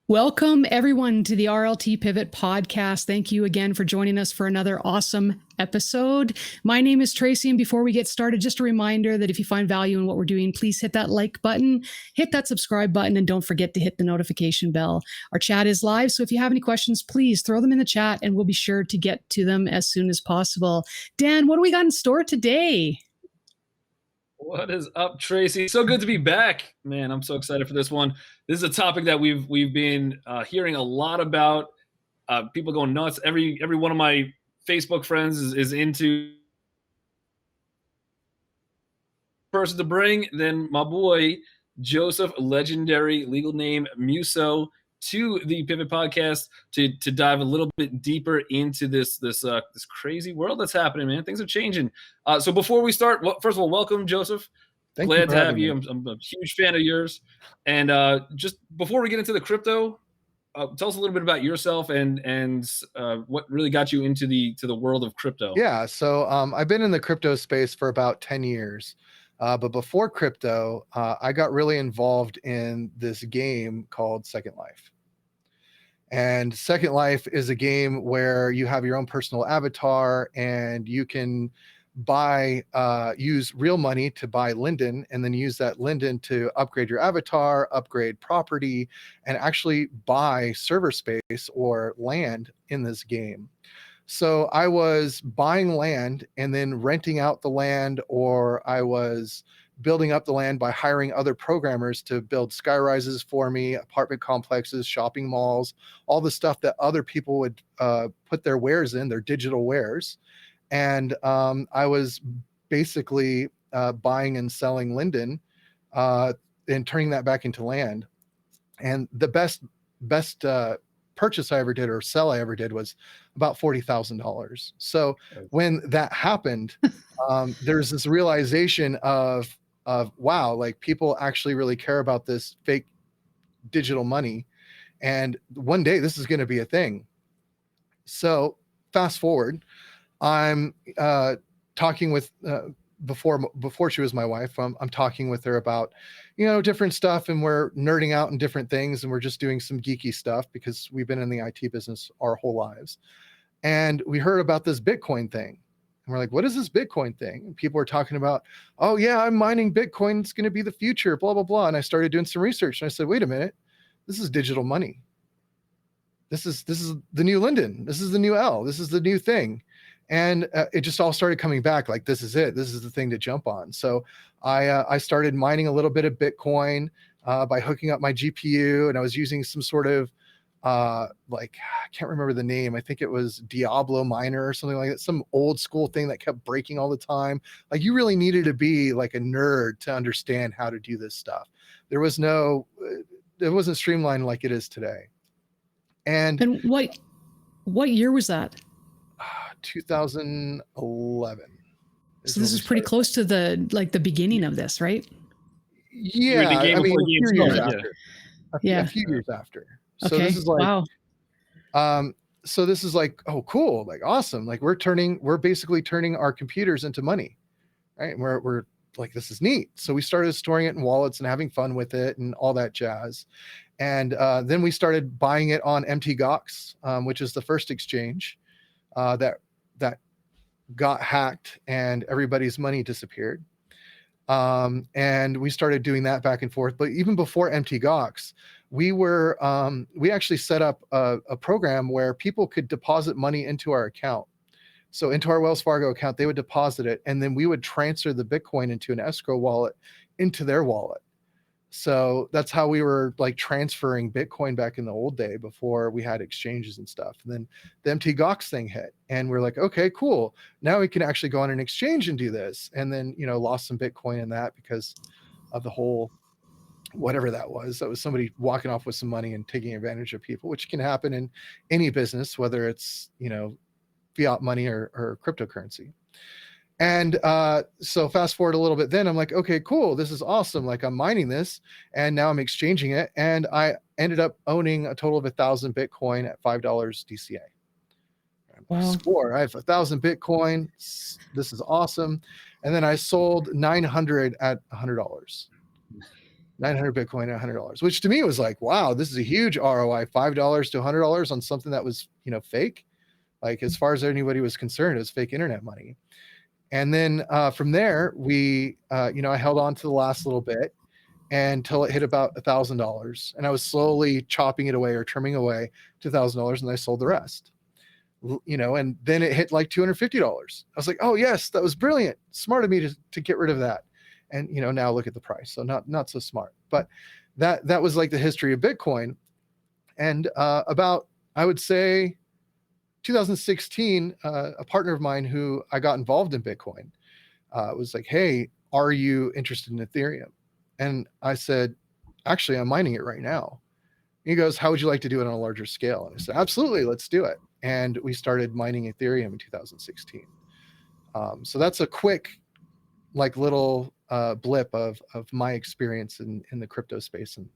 Welcome, everyone, to the RLT Pivot podcast. Thank you again for joining us for another awesome episode. My name is Tracy, and before we get started, just a reminder that if you find value in what we're doing, please hit that like button, hit that subscribe button, and don't forget to hit the notification bell. Our chat is live, so if you have any questions, please throw them in the chat, and we'll be sure to get to them as soon as possible. Dan, what do we got in store today? What is up, Tracy? So good to be back, man. I'm so excited for this one. This is a topic that we've been hearing a lot about. People going nuts. Every one of my Facebook friends is into person to bring. Then my boy Joseph Legendary, legal name Musso, to the Pivot podcast to dive a little bit deeper into this crazy world that's happening, man. Things are changing. So before we start, first of all, welcome, Joseph. Glad to have you. I'm a huge fan of yours. And just before we get into the crypto, tell us a little bit about yourself and what really got you into the world of crypto. Yeah, so I've been in the crypto space for about 10 years. But before crypto, I got really involved in this game called Second Life. And Second Life is a game where you have your own personal avatar and you can use real money to buy Linden, and then use that Linden to upgrade your avatar, upgrade property, and actually buy server space or land in this game. So I was buying land and then renting out the land, or I was building up the land by hiring other programmers to build skyrises for me, apartment complexes, shopping malls, all the stuff that other people would put their wares in, their digital wares. And I was basically buying and selling Linden and turning that back into land. And the best purchase I ever did, or sell I ever did, was about $40,000. So when that happened, there's this realization of wow, like people actually really care about this fake digital money, and one day this is going to be a thing. So fast forward, I'm talking with before she was my wife, I'm talking with her about, different stuff, and we're nerding out in different things, and we're just doing some geeky stuff because we've been in the IT business our whole lives. And we heard about this Bitcoin thing. And we're like, what is this Bitcoin thing? And people are talking about, oh yeah, I'm mining Bitcoin. It's going to be the future, blah, blah, blah. And I started doing some research and I said, wait a minute, this is digital money. This is the new Linden. This is the new L. This is the new thing. And it just all started coming back like, this is it. This is the thing to jump on. So I started mining a little bit of Bitcoin by hooking up my GPU, and I was using some sort of I can't remember the name. I think it was Diablo Miner or something like that. Some old school thing that kept breaking all the time. Like, you really needed to be like a nerd to understand how to do this stuff. It wasn't streamlined like it is today. And what year was that? 2011. So this is pretty close to the beginning of this, right? Yeah, I mean, a few years after. A few years after. So okay. This is like, wow. So this is like, oh, cool, like awesome. Like we're basically turning our computers into money, right? And we're like, this is neat. So we started storing it in wallets and having fun with it and all that jazz. And then we started buying it on MTGOX, which is the first exchange that got hacked and everybody's money disappeared. And we started doing that back and forth. But even before MTGOX, we actually set up a program where people could deposit money into our account. So into our Wells Fargo account, they would deposit it, and then we would transfer the Bitcoin into an escrow wallet into their wallet. So that's how we were like transferring Bitcoin back in the old day before we had exchanges and stuff. And then the MTGOX thing hit, and we're like, okay, cool. Now we can actually go on an exchange and do this. And then, lost some Bitcoin in that because of the whole, whatever that was. That was somebody walking off with some money and taking advantage of people, which can happen in any business, whether it's, fiat money or cryptocurrency. And so fast forward a little bit, then I'm like, okay, cool. This is awesome. Like I'm mining this and now I'm exchanging it. And I ended up owning a total of 1,000 Bitcoin at $5 DCA. Wow. Score. I have 1,000 Bitcoin. This is awesome. And then I sold 900 at $100. 900 Bitcoin at $100, which to me was like, wow, this is a huge ROI, $5 to $100 on something that was, fake. Like as far as anybody was concerned, it was fake internet money. And then from there, I held on to the last little bit until it hit about $1,000. And I was slowly chopping it away or trimming away to $1,000, and I sold the rest. And then it hit like $250. I was like, oh yes, that was brilliant. Smart of me to get rid of that. And now look at the price. So not so smart. But that was like the history of Bitcoin. And about, I would say, 2016, a partner of mine who I got involved in Bitcoin was like, hey, are you interested in Ethereum? And I said, actually, I'm mining it right now. And he goes, how would you like to do it on a larger scale? And I said, absolutely, let's do it. And we started mining Ethereum in 2016. So that's a quick, like little blip of my experience in the crypto space. And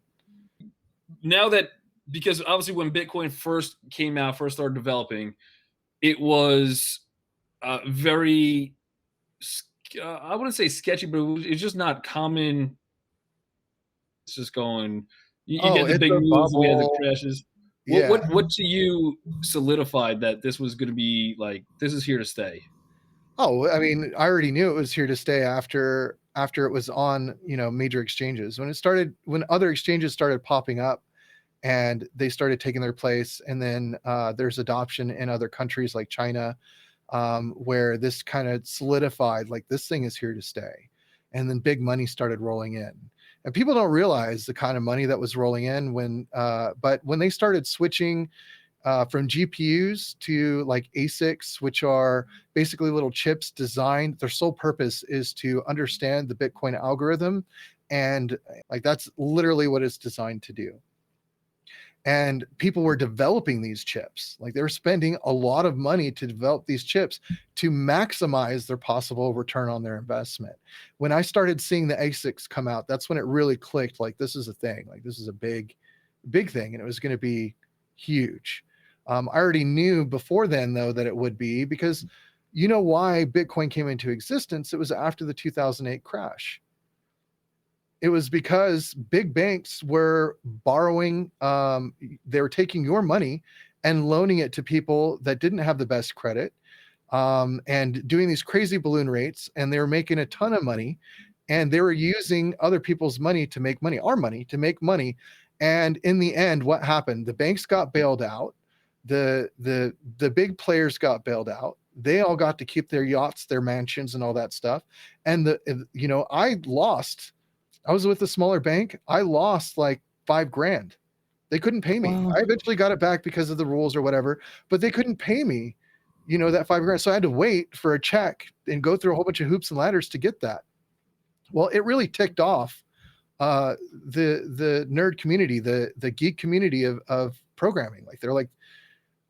now that, because obviously when Bitcoin first came out, first started developing, it was very, I wouldn't say sketchy, but it's just not common. It's just going, you get the big moves, we had the crashes. Yeah. What to you solidified that this was going to be like, this is here to stay? Oh, I mean, I already knew it was here to stay after it was on, major exchanges. When other exchanges started popping up and they started taking their place, and then there's adoption in other countries like China, where this kind of solidified, like this thing is here to stay. And then big money started rolling in. And people don't realize the kind of money that was rolling in but when they started switching from GPUs to like ASICs, which are basically little chips designed, their sole purpose is to understand the Bitcoin algorithm. And like, that's literally what it's designed to do. And people were developing these chips. Like they were spending a lot of money to develop these chips to maximize their possible return on their investment. When I started seeing the ASICs come out, that's when it really clicked. Like this is a thing, like this is a big thing, and it was going to be huge. I already knew before then, though, that it would be, because why Bitcoin came into existence? It was after the 2008 crash. It was because big banks were borrowing, they were taking your money and loaning it to people that didn't have the best credit, and doing these crazy balloon rates, and they were making a ton of money, and they were using other people's money to make money, our money to make money. And in the end, what happened? The banks got bailed out. The big players got bailed out. They all got to keep their yachts, their mansions, and all that stuff. And I was with a smaller bank. I lost like $5,000. They couldn't pay me. Wow. I eventually got it back because of the rules or whatever, but they couldn't pay me, that $5,000. So I had to wait for a check and go through a whole bunch of hoops and ladders to get that. Well, it really ticked off the nerd community, the geek community of programming. Like they're like,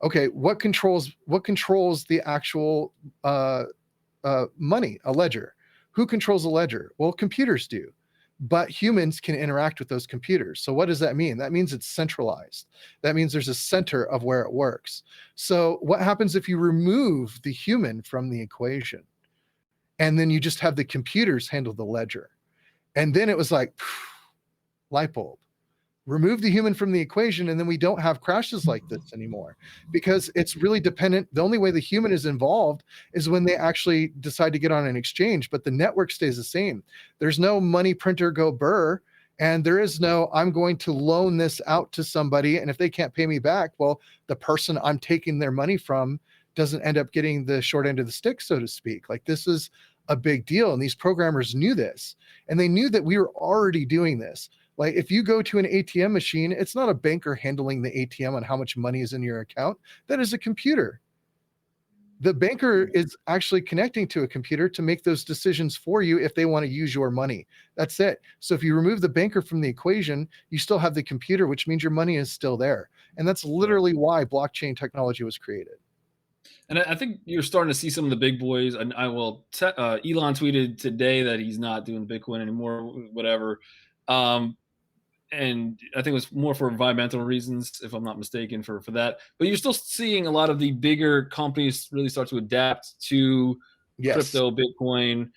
okay, what controls the actual money, a ledger? Who controls a ledger? Well, computers do. But humans can interact with those computers. So what does that mean? That means it's centralized. That means there's a center of where it works. So what happens if you remove the human from the equation, and then you just have the computers handle the ledger? And then it was like, light bulb. Remove the human from the equation, and then we don't have crashes like this anymore, because it's really dependent. The only way the human is involved is when they actually decide to get on an exchange, but the network stays the same. There's no money printer go burr, and there is no, I'm going to loan this out to somebody, and if they can't pay me back, well, the person I'm taking their money from doesn't end up getting the short end of the stick, so to speak. Like this is a big deal, and these programmers knew this, and they knew that we were already doing this. Like if you go to an ATM machine, it's not a banker handling the ATM on how much money is in your account. That is a computer. The banker is actually connecting to a computer to make those decisions for you if they want to use your money. That's it. So if you remove the banker from the equation, you still have the computer, which means your money is still there. And that's literally why blockchain technology was created. And I think you're starting to see some of the big boys. And Elon tweeted today that he's not doing Bitcoin anymore, whatever. And I think it was more for environmental reasons, if I'm not mistaken, for that. But you're still seeing a lot of the bigger companies really start to adapt to Yes. crypto, Bitcoin.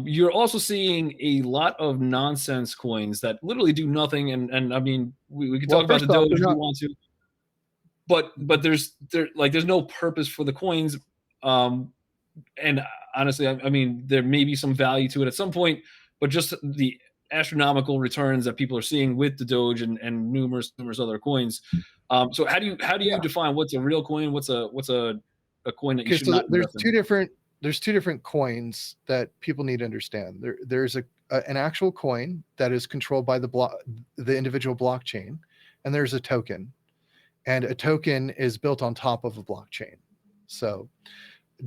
You're also seeing a lot of nonsense coins that literally do nothing. And I mean, we can talk about the First off, Doge they're if we not. want to, but there's no purpose for the coins. And honestly, I mean, there may be some value to it at some point, but just the astronomical returns that people are seeing with the Doge and numerous other coins. So how do you Yeah. define what's a real coin? What's a coin that you Okay, should so not there's invest in? two different coins that people need to understand. There's an actual coin that is controlled by the individual blockchain, and there's a token, and a token is built on top of a blockchain. So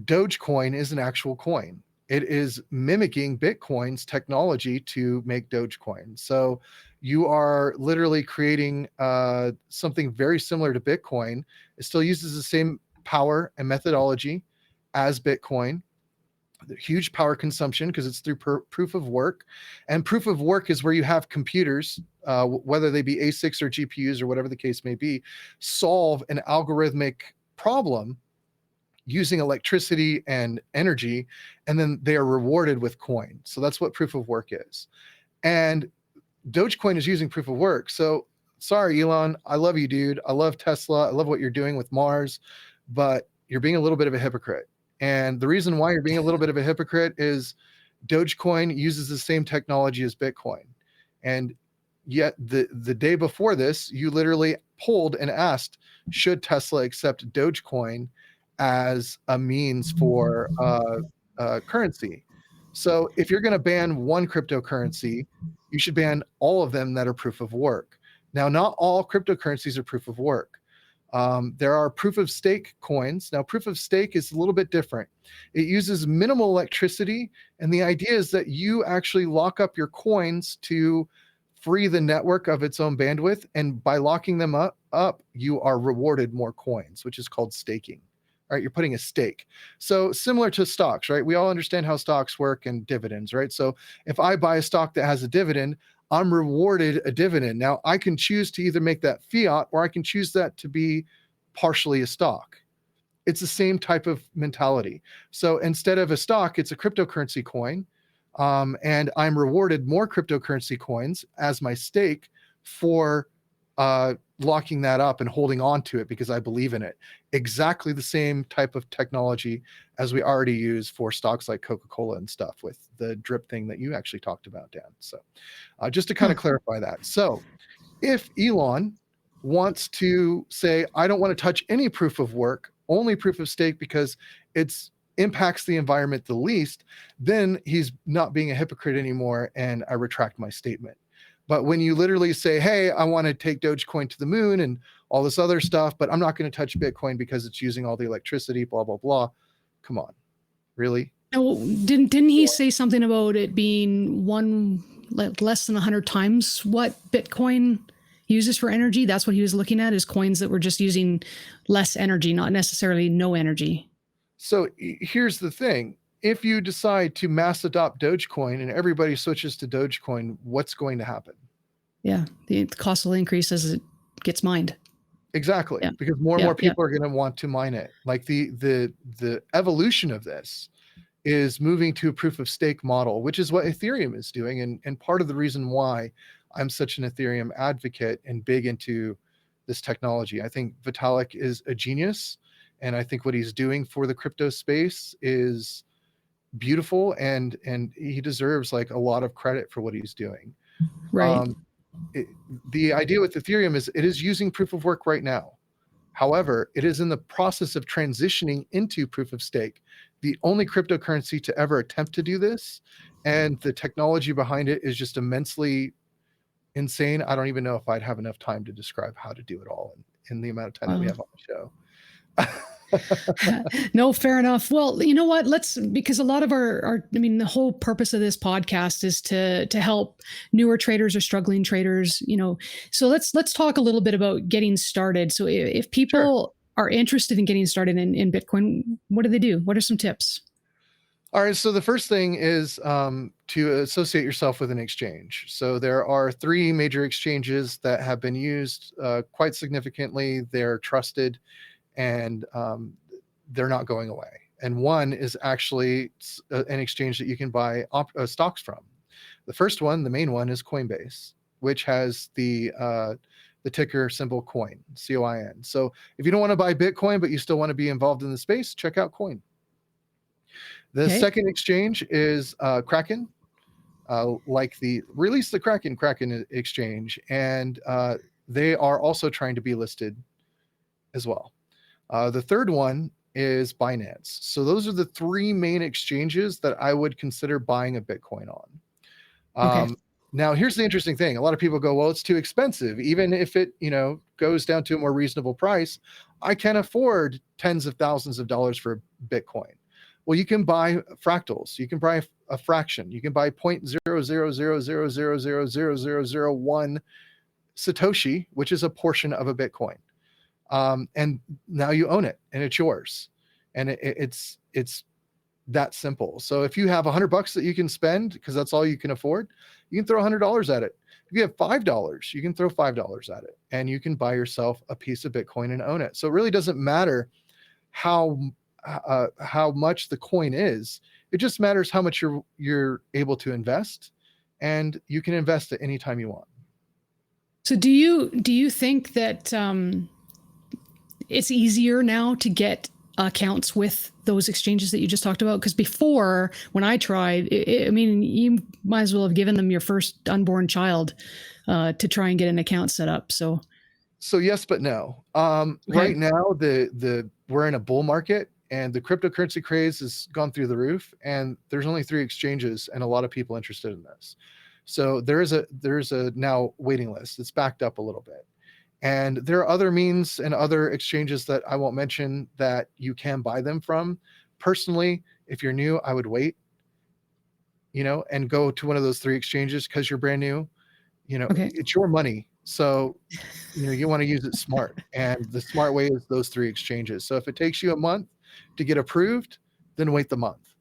Dogecoin is an actual coin. It is mimicking Bitcoin's technology to make Dogecoin. So you are literally creating something very similar to Bitcoin. It still uses the same power and methodology as Bitcoin. The huge power consumption because it's through proof of work, and proof of work is where you have computers, whether they be ASICs or GPUs or whatever the case may be, solve an algorithmic problem using electricity and energy, and then they are rewarded with coin. So that's what proof of work is. And Dogecoin is using proof of work. So sorry, Elon, I love you, dude. I love Tesla. I love what you're doing with Mars, but you're being a little bit of a hypocrite. And the reason why you're being a little bit of a hypocrite is Dogecoin uses the same technology as Bitcoin. And yet the day before this, you literally polled and asked, should Tesla accept Dogecoin as a means for currency? So if you're going to ban one cryptocurrency, you should ban all of them that are proof of work. Now, not all cryptocurrencies are proof of work. There are proof of stake coins. Now, proof of stake is a little bit different. It uses minimal electricity, and the idea is that you actually lock up your coins to free the network of its own bandwidth, and by locking them up, you are rewarded more coins, which is called staking. All right, you're putting a stake. So similar to stocks, right? We all understand how stocks work and dividends, right? So if I buy a stock that has a dividend, I'm rewarded a dividend. Now I can choose to either make that fiat or I can choose that to be partially a stock. It's the same type of mentality. So instead of a stock, it's a cryptocurrency coin. And I'm rewarded more cryptocurrency coins as my stake for locking that up and holding on to it because I believe in it. Exactly the same type of technology as we already use for stocks like Coca-Cola and stuff with the drip thing that you actually talked about, Dan. So just to kind of clarify that. So if Elon wants to say, I don't want to touch any proof of work, only proof of stake because it's impacts the environment the least, then he's not being a hypocrite anymore, and I retract my statement. But when you literally say, hey, I want to take Dogecoin to the moon and all this other stuff, but I'm not going to touch Bitcoin because it's using all the electricity, blah, blah, blah. Come on. Really? No, didn't he say something about it being less than 100 times what Bitcoin uses for energy? That's what he was looking at, is coins that were just using less energy, not necessarily no energy. So here's the thing. If you decide to mass adopt Dogecoin and everybody switches to Dogecoin, what's going to happen? Yeah, the cost will increase as it gets mined. Exactly, Yeah. because more and more people are going to want to mine it. Like the evolution of this is moving to a proof of stake model, which is what Ethereum is doing. And part of the reason why I'm such an Ethereum advocate and big into this technology. I think Vitalik is a genius, and I think what he's doing for the crypto space is beautiful, and he deserves like a lot of credit for what he's doing. Right. The idea with Ethereum is it is using proof of work right now. However, it is in the process of transitioning into proof of stake, the only cryptocurrency to ever attempt to do this. And the technology behind it is just immensely insane. I don't even know if I'd have enough time to describe how to do it all in the amount of time that we have on the show. No, fair enough. Well, you know what? Because a lot of the whole purpose of this podcast is to help newer traders or struggling traders, so let's talk a little bit about getting started. So if people are interested in getting started in Bitcoin, what do they do? What are some tips? All right. So the first thing is to associate yourself with an exchange. So there are 3 major exchanges that have been used quite significantly. They're trusted, and they're not going away. And one is actually an exchange that you can buy stocks from. The first one, the main one, is Coinbase, which has the ticker symbol coin, COIN. So if you don't want to buy Bitcoin, but you still want to be involved in the space, check out Coin. The second exchange is Kraken, like the release the Kraken exchange, and they are also trying to be listed as well. The third one is Binance. So those are the 3 main exchanges that I would consider buying a Bitcoin on. Now, here's the interesting thing. A lot of people go, well, it's too expensive. Even if it, goes down to a more reasonable price, I can afford tens of thousands of dollars for Bitcoin. Well, you can buy fractals. You can buy a fraction. You can buy 0.00000000001 Satoshi, which is a portion of a Bitcoin. And now you own it, and it's yours. And it's that simple. So if you have $100 that you can spend, because that's all you can afford, you can throw $100 at it. If you have $5, you can throw $5 at it, and you can buy yourself a piece of Bitcoin and own it. So it really doesn't matter how much the coin is. It just matters how much you're able to invest, and you can invest at any time you want. So do you think that it's easier now to get accounts with those exchanges that you just talked about? Because before, when I tried, you might as well have given them your first unborn child to try and get an account set up. So yes, but no. Right now, we're in a bull market, and the cryptocurrency craze has gone through the roof, and there's only 3 exchanges and a lot of people interested in this. So there's a now waiting list. It's backed up a little bit. And there are other means and other exchanges that I won't mention that you can buy them from. Personally, if you're new, I would wait, and go to one of those 3 exchanges because you're brand new. It's your money. So, you want to use it smart. And the smart way is those 3 exchanges. So if it takes you a month to get approved, then wait the month.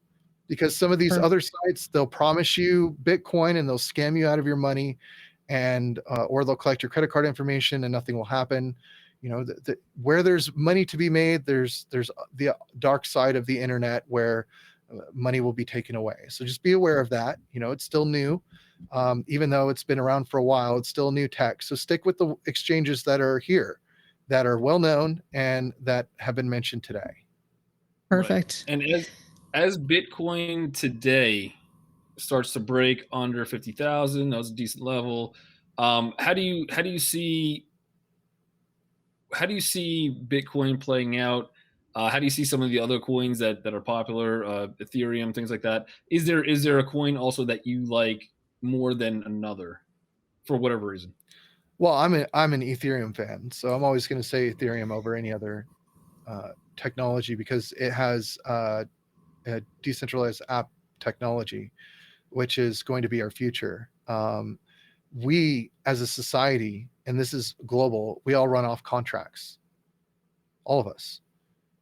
Because some of these other sites, they'll promise you Bitcoin and they'll scam you out of your money, and or they'll collect your credit card information and nothing will happen. Where there's money to be made, there's the dark side of the internet where money will be taken away. So just be aware of that. It's still new. Even though it's been around for a while, it's still new tech. So stick with the exchanges that are here, that are well known and that have been mentioned today. Perfect. Right. And as Bitcoin today starts to break under 50,000, that was a decent level. How do you see Bitcoin playing out? How do you see some of the other coins that are popular, Ethereum, things like that? Is there a coin also that you like more than another for whatever reason? Well, I'm an Ethereum fan, so I'm always going to say Ethereum over any other technology because it has a decentralized app technology, which is going to be our future. We as a society, and this is global, we all run off contracts. All of us.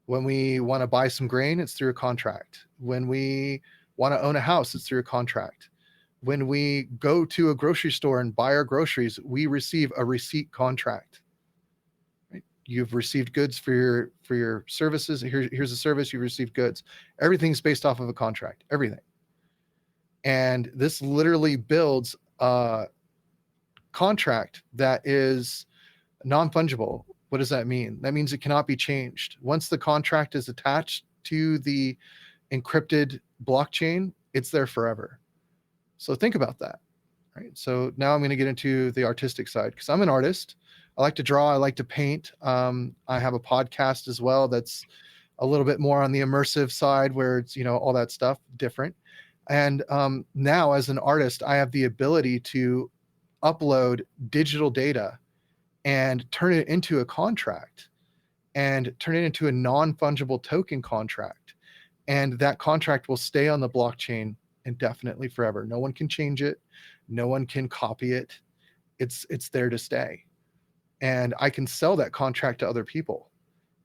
When we want to buy some grain, it's through a contract. When we want to own a house, it's through a contract. When we go to a grocery store and buy our groceries, we receive a receipt contract. Right? You've received goods for your services. Here's a service, you've received goods. Everything's based off of a contract, everything. And this literally builds a contract that is non-fungible. What does that mean? That means it cannot be changed. Once the contract is attached to the encrypted blockchain, it's there forever. So think about that, right? So now I'm going to get into the artistic side because I'm an artist. I like to draw. I like to paint. I have a podcast as well that's a little bit more on the immersive side where it's, all that stuff different. And now as an artist, I have the ability to upload digital data and turn it into a contract and turn it into a non-fungible token contract. And that contract will stay on the blockchain indefinitely forever. No one can change it. No one can copy it. It's there to stay. And I can sell that contract to other people.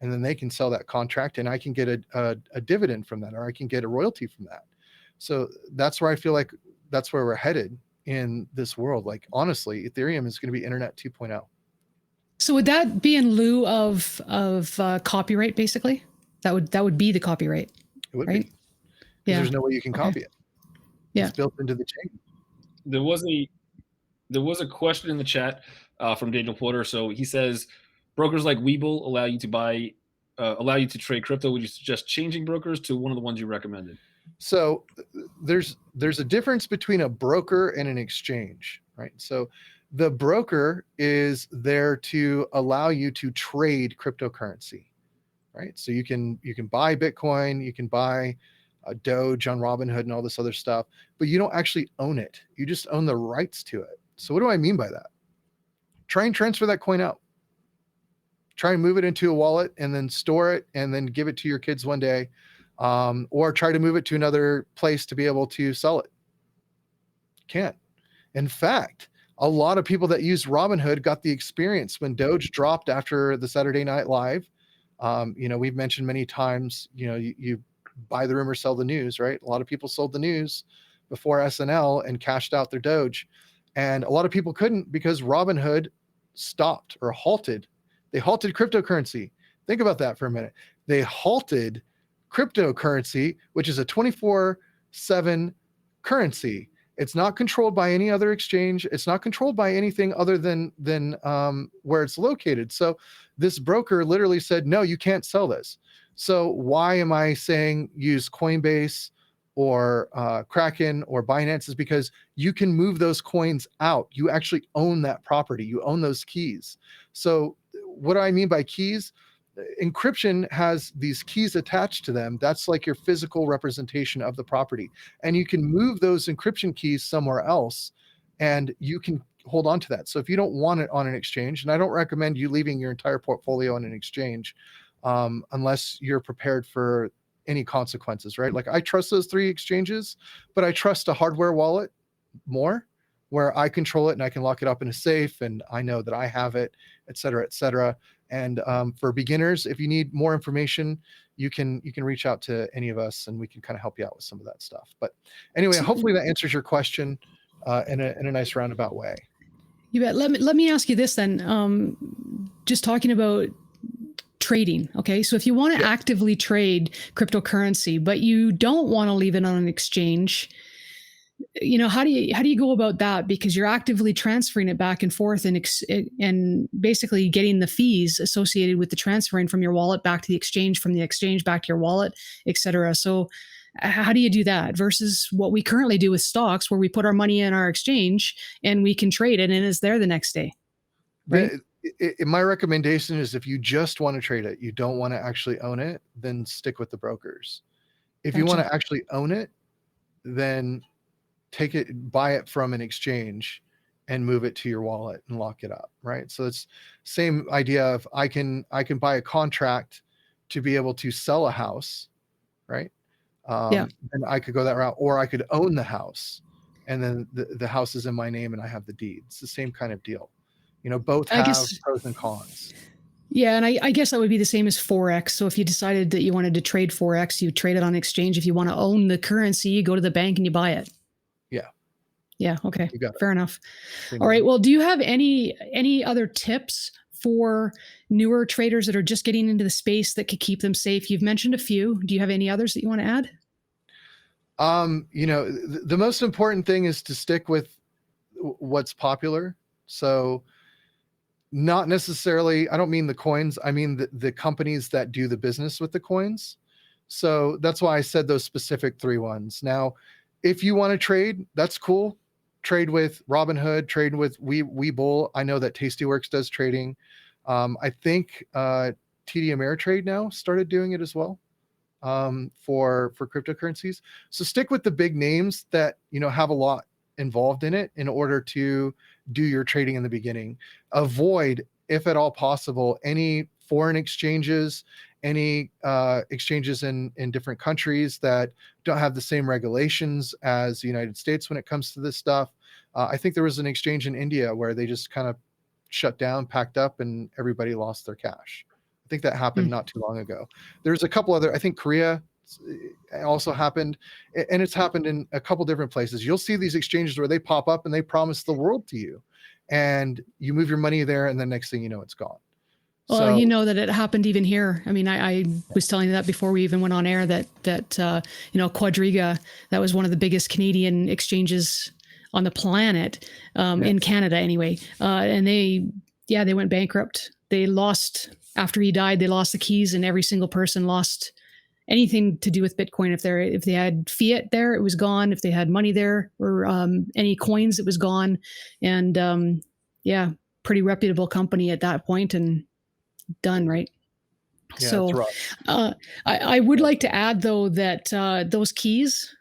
and then they can sell that contract, and I can get a dividend from that, or I can get a royalty from that. So that's where I feel like that's where we're headed in this world. Like, honestly, Ethereum is going to be Internet 2.0. So would that be in lieu of copyright? Basically, that would be the copyright. It would right? be, because there's no way you can copy it. Yeah. It's built into the chain. There was a question in the chat from Daniel Porter. So he says, brokers like Webull allow you to trade crypto. Would you suggest changing brokers to one of the ones you recommended? So there's a difference between a broker and an exchange, right? So the broker is there to allow you to trade cryptocurrency, right? So you can buy Bitcoin, you can buy Doge on Robinhood and all this other stuff, but you don't actually own it. You just own the rights to it. So what do I mean by that? Try and transfer that coin out. Try and move it into a wallet and then store it and then give it to your kids one day, or try to move it to another place to be able to sell it. Can't. In fact, a lot of people that use Robinhood got the experience when Doge dropped after the Saturday Night Live. We've mentioned many times, you buy the rumor, sell the news, right? A lot of people sold the news before SNL and cashed out their Doge. And a lot of people couldn't because Robinhood stopped or halted. They halted cryptocurrency. Think about that for a minute. They halted cryptocurrency, which is a 24/7 currency. It's not controlled by any other exchange. It's not controlled by anything other than where it's located. So this broker literally said, no, you can't sell this. So why am I saying use Coinbase or Kraken or Binance? Is because you can move those coins out. You actually own that property. You own those keys. So what do I mean by keys? Encryption has these keys attached to them. That's like your physical representation of the property. And you can move those encryption keys somewhere else and you can hold on to that. So if you don't want it on an exchange, and I don't recommend you leaving your entire portfolio on an exchange unless you're prepared for any consequences, right? Like I trust those 3 exchanges, but I trust a hardware wallet more, where I control it and I can lock it up in a safe and I know that I have it, et cetera, et cetera. And for beginners, if you need more information, you can reach out to any of us and we can kind of help you out with some of that stuff. But anyway, hopefully that answers your question in a nice roundabout way. You bet. Let me ask you this then. Just talking about trading. Okay. So if you want to actively trade cryptocurrency, but you don't want to leave it on an exchange, how do you go about that? Because you're actively transferring it back and forth and basically getting the fees associated with the transferring from your wallet back to the exchange, from the exchange back to your wallet, et cetera. So how do you do that versus what we currently do with stocks, where we put our money in our exchange and we can trade it and it's there the next day? Right. My recommendation is if you just want to trade it, you don't want to actually own it, then stick with the brokers. If you want to actually own it, then buy it from an exchange and move it to your wallet and lock it up, right? So it's same idea of I can buy a contract to be able to sell a house, right? And I could go that route, or I could own the house and then the house is in my name and I have the deed. It's the same kind of deal. Both have pros and cons. Yeah, and I guess that would be the same as Forex. So if you decided that you wanted to trade Forex, you trade it on exchange. If you want to own the currency, you go to the bank and you buy it. Yeah. Yeah. Okay. Fair enough. Same All right. Well, do you have any other tips for newer traders that are just getting into the space that could keep them safe? You've mentioned a few. Do you have any others that you want to add? The most important thing is to stick with what's popular. So not necessarily, I don't mean the coins. I mean the companies that do the business with the coins. So that's why I said those specific 3 ones. Now, if you want to trade, that's cool. Trade with Robinhood, trade with Webull. I know that Tastyworks does trading. I think TD Ameritrade now started doing it as well for cryptocurrencies. So stick with the big names that have a lot involved in it in order to do your trading in the beginning. Avoid, if at all possible, any foreign exchanges, any exchanges in different countries that don't have the same regulations as the United States when it comes to this stuff. I think there was an exchange in India where they just kind of shut down, packed up, and everybody lost their cash. I think that happened not too long ago. There's a couple other, I think Korea also happened, and it's happened in a couple different places. You'll see these exchanges where they pop up and they promise the world to you, and you move your money there, and the next thing you know, it's gone. Well, So, you know that it happened even here. I mean, I was telling you that before we even went on air that Quadriga, that was one of the biggest Canadian exchanges on the planet, in Canada anyway. And they went bankrupt. They lost, after he died, they lost the keys, and every single person lost anything to do with Bitcoin. If they had fiat there, it was gone. If they had money there or any coins, it was gone. And pretty reputable company at that point, and done, right? yeah, So it's rough. I would like to add, though, that those keys,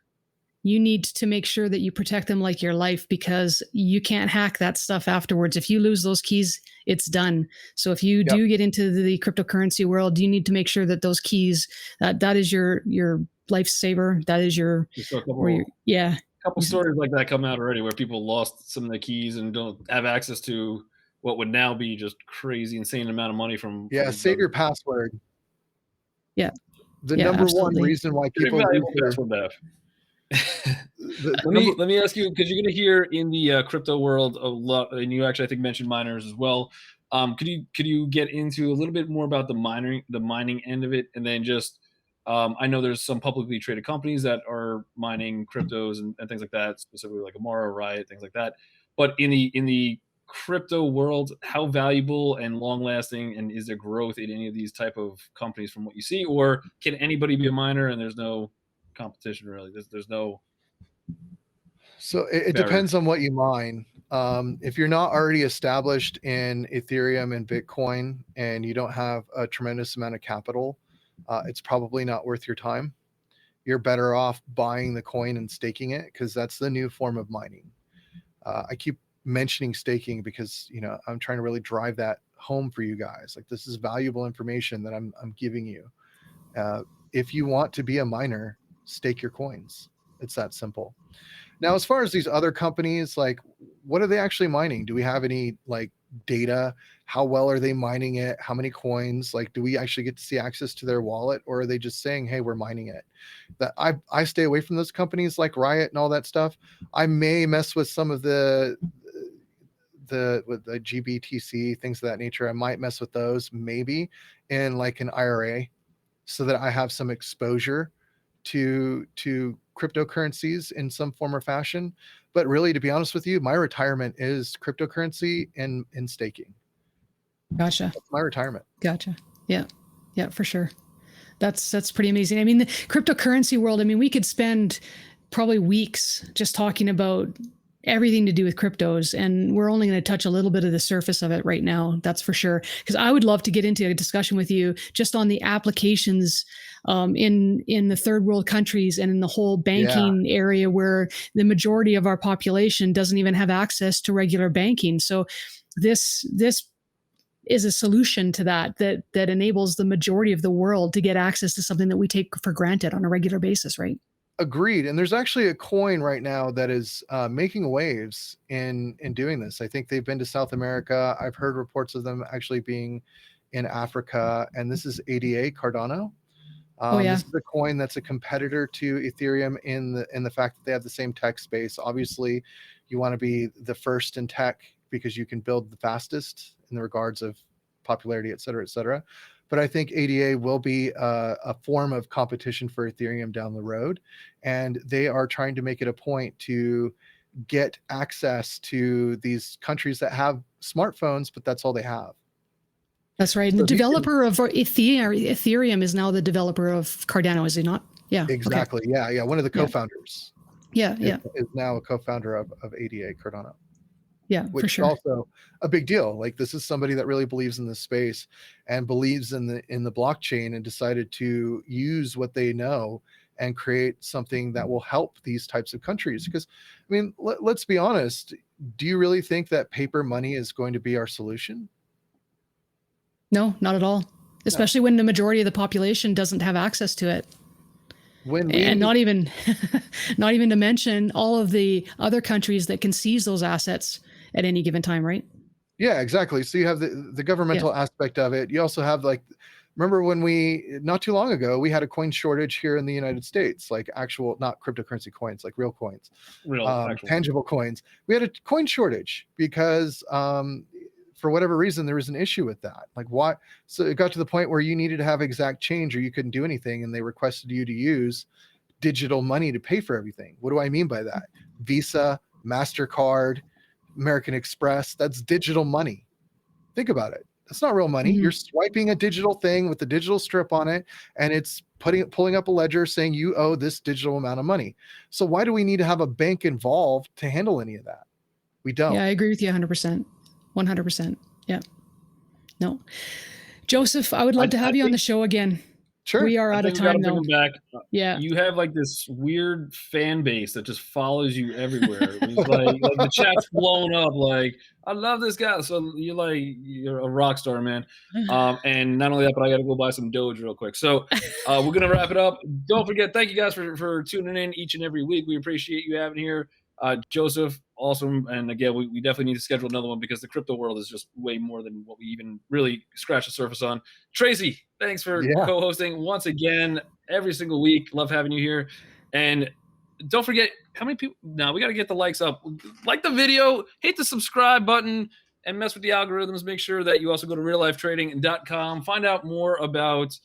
you need to make sure that you protect them like your life, because you can't hack that stuff afterwards. If you lose those keys, it's done. So if you do get into the cryptocurrency world, you need to make sure that those keys, that is your lifesaver. That is your, couple stories like that come out already where people lost some of the keys and don't have access to what would now be just crazy, insane amount of money from save your password. Yeah. The number absolutely. one reason why people let me ask you, because you're going to hear in the crypto world a lot, and you actually I think mentioned miners as well. Could you get into a little bit more about the mining end of it, and then just I know there's some publicly traded companies that are mining cryptos and things like that, specifically like Amara, Riot, things like that. But in the crypto world, how valuable and long lasting, and is there growth in any of these type of companies from what you see, or can anybody be a miner and there's no competition really? There's no. So it depends on what you mine. If you're not already established in Ethereum and Bitcoin, and you don't have a tremendous amount of capital, it's probably not worth your time. You're better off buying the coin and staking it, because that's the new form of mining. I keep mentioning staking because I'm trying to really drive that home for you guys. Like, this is valuable information that I'm giving you. If you want to be a miner, stake your coins. It's that simple. Now, as far as these other companies, like, what are they actually mining? Do we have any like data? How well are they mining it? How many coins? Like, do we actually get to see access to their wallet, or are they just saying, hey, we're mining it? That I stay away from those companies like Riot and all that stuff. I may mess with some of the GBTC, things of that nature. I might mess with those maybe in like an IRA, so that I have some exposure to cryptocurrencies in some form or fashion. But really, to be honest with you, my retirement is cryptocurrency and staking. Gotcha. That's my retirement. Gotcha. Yeah, for sure. That's pretty amazing. I mean, the cryptocurrency world, I mean, we could spend probably weeks just talking about everything to do with cryptos, and we're only going to touch a little bit of the surface of it right now. That's for sure. Because I would love to get into a discussion with you just on the applications in the third world countries and in the whole banking area, where the majority of our population doesn't even have access to regular banking. So this is a solution to that enables the majority of the world to get access to something that we take for granted on a regular basis, right? Agreed. And there's actually a coin right now that is making waves in doing this. I think they've been to South America. I've heard reports of them actually being in Africa, and this is ADA Cardano. This is a coin that's a competitor to Ethereum in the fact that they have the same tech space. Obviously, you want to be the first in tech because you can build the fastest in the regards of popularity, et cetera, et cetera. But I think ADA will be a form of competition for Ethereum down the road. And they are trying to make it a point to get access to these countries that have smartphones, but that's all they have. That's right. And the developer of Ethereum is now the developer of Cardano, is he not? Yeah. Exactly. Okay. Yeah. One of the co-founders. Yeah. Is now a co-founder of ADA Cardano. Yeah, which for sure. is also a big deal. Like, this is somebody that really believes in this space and believes in the blockchain, and decided to use what they know and create something that will help these types of countries. Because, I mean, let's be honest. Do you really think that paper money is going to be our solution? No, not at all. Especially when the majority of the population doesn't have access to it. And not even to mention all of the other countries that can seize those assets at any given time, right? Yeah, exactly. So you have the governmental aspect of it. You also have like, remember when not too long ago, we had a coin shortage here in the United States, like actual, not cryptocurrency coins, like real coins, tangible coins. We had a coin shortage because for whatever reason, there was an issue with that. Like why? So it got to the point where you needed to have exact change or you couldn't do anything. And they requested you to use digital money to pay for everything. What do I mean by that? Visa, MasterCard, American Express, that's digital money. Think about it. That's not real money. You're swiping a digital thing with the digital strip on it, and it's pulling up a ledger saying you owe this digital amount of money. So why do we need to have a bank involved to handle any of that? We don't. Yeah, I agree with you 100%. 100%. Yeah. No. Joseph, I would love to have you on the show again. Sure. We are out of time though. Back. Yeah. You have like this weird fan base that just follows you everywhere. It's like the chat's blown up. Like, I love this guy. So you're a rock star, man. And not only that, but I got to go buy some Doge real quick. So we're going to wrap it up. Don't forget, thank you guys for tuning in each and every week. We appreciate you having here. Joseph, awesome. And again, we definitely need to schedule another one because the crypto world is just way more than what we even really scratch the surface on. Tracy, thanks for co-hosting once again every single week. Love having you here. And don't forget, how many people now? We got to get the likes up. Like the video, hit the subscribe button, and mess with the algorithms. Make sure that you also go to reallifetrading.com. Find out more about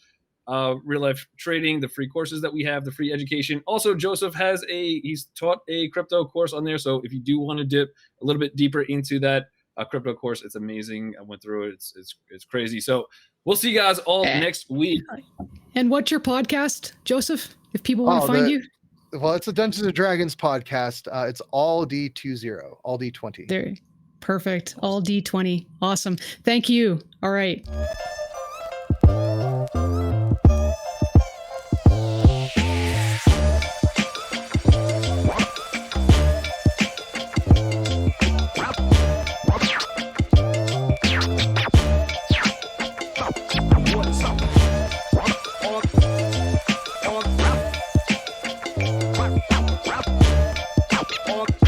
real life trading, the free courses that we have, the free education. Also, Joseph he's taught a crypto course on there. So if you do want to dip a little bit deeper into that crypto course, it's amazing. I went through it. It's crazy. So we'll see you guys all next week. And what's your podcast, Joseph? If people want to find you. Well, it's the Dungeons and Dragons podcast. It's all D20, all D20. There. Perfect. All D20. Awesome. Thank you. All right. On